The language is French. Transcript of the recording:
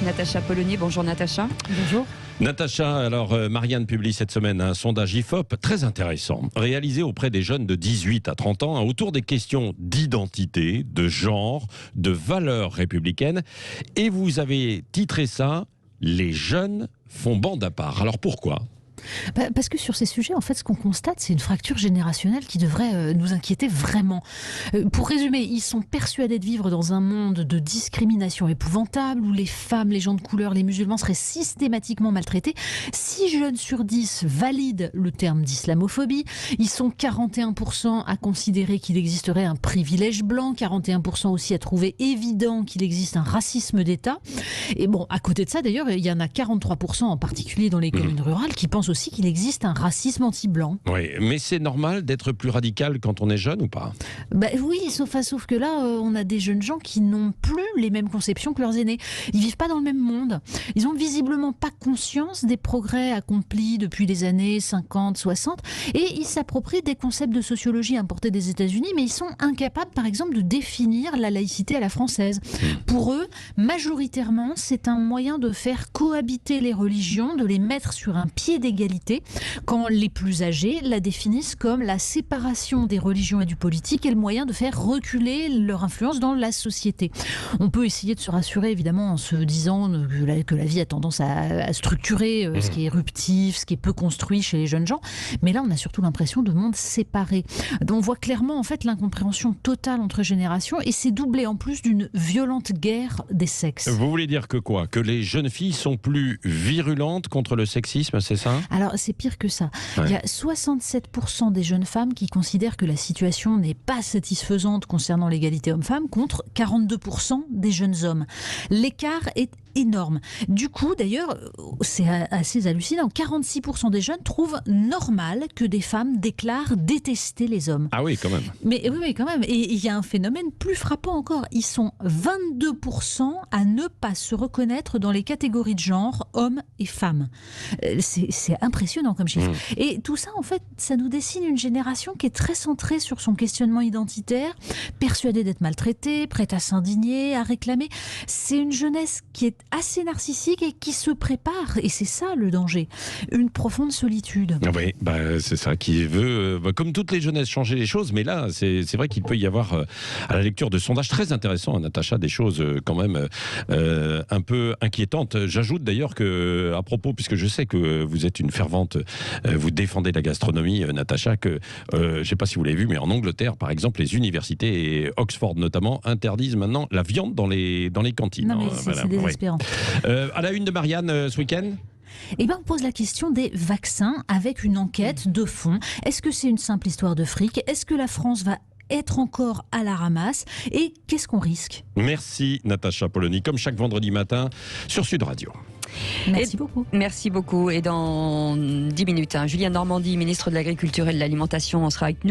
Natacha Polony. Bonjour Natacha. Bonjour. Natacha, alors Marianne publie cette semaine un sondage IFOP très intéressant, réalisé auprès des jeunes de 18 à 30 ans, autour des questions d'identité, de genre, de valeurs républicaines. Et vous avez titré ça « Les jeunes font bande à part ». Alors pourquoi ? Parce que sur ces sujets, en fait, ce qu'on constate, c'est une fracture générationnelle qui devrait nous inquiéter vraiment. Pour résumer, ils sont persuadés de vivre dans un monde de discrimination épouvantable où les femmes, les gens de couleur, les musulmans seraient systématiquement maltraités. 6 jeunes sur 10 valident le terme d'islamophobie. Ils sont 41% à considérer qu'il existerait un privilège blanc, 41% aussi à trouver évident qu'il existe un racisme d'État. Et bon, à côté de ça, d'ailleurs, il y en a 43% en particulier dans les communes rurales qui pensent aussi qu'il existe un racisme anti-blanc. Oui, mais c'est normal d'être plus radical quand on est jeune ou pas ? Oui, sauf que là, on a des jeunes gens qui n'ont plus les mêmes conceptions que leurs aînés. Ils vivent pas dans le même monde. Ils ont visiblement pas conscience des progrès accomplis depuis les années 50, 60, et ils s'approprient des concepts de sociologie importés des États-Unis, mais ils sont incapables, par exemple, de définir la laïcité à la française. Pour eux, majoritairement, c'est un moyen de faire cohabiter les religions, de les mettre sur un pied d'égalité, quand les plus âgés la définissent comme la séparation des religions et du politique et le moyen de faire reculer leur influence dans la société. On peut essayer de se rassurer évidemment en se disant que la vie a tendance à structurer ce qui est éruptif, ce qui est peu construit chez les jeunes gens, mais là on a surtout l'impression de mondes séparés. Donc on voit clairement en fait l'incompréhension totale entre générations et c'est doublé en plus d'une violente guerre des sexes. Vous voulez dire que quoi ? Que les jeunes filles sont plus virulentes contre le sexisme, c'est ça ? Alors, c'est pire que ça. Ouais. Il y a 67% des jeunes femmes qui considèrent que la situation n'est pas satisfaisante concernant l'égalité homme-femme, contre 42% des jeunes hommes. L'écart est énorme. Du coup, d'ailleurs, c'est assez hallucinant. 46% des jeunes trouvent normal que des femmes déclarent détester les hommes. Ah oui, quand même. Mais oui, quand même. Et il y a un phénomène plus frappant encore. Ils sont 22% à ne pas se reconnaître dans les catégories de genre hommes et femmes. C'est impressionnant comme chiffre. Et tout ça, en fait, ça nous dessine une génération qui est très centrée sur son questionnement identitaire, persuadée d'être maltraitée, prête à s'indigner, à réclamer. C'est une jeunesse qui est assez narcissique et qui se prépare, et c'est ça le danger, une profonde solitude. Oui, c'est ça qui veut, comme toutes les jeunesses, changer les choses, mais là, c'est vrai qu'il peut y avoir, à la lecture de sondages très intéressants, Natacha, des choses quand même un peu inquiétantes. J'ajoute d'ailleurs que, à propos, puisque je sais que vous êtes une fervente, vous défendez la gastronomie, Natacha, que, je ne sais pas si vous l'avez vu, mais en Angleterre, par exemple, les universités, et Oxford notamment, interdisent maintenant la viande dans les cantines. Non, mais c'est désespérant. À la une de Marianne ce week-end ? Eh bien, on pose la question des vaccins avec une enquête de fond. Est-ce que c'est une simple histoire de fric ? Est-ce que la France va être encore à la ramasse ? Et qu'est-ce qu'on risque ? Merci Natacha Polony, comme chaque vendredi matin sur Sud Radio. Merci beaucoup. Merci beaucoup. Et dans 10 minutes, Julien Normandie, ministre de l'Agriculture et de l'Alimentation, sera avec nous.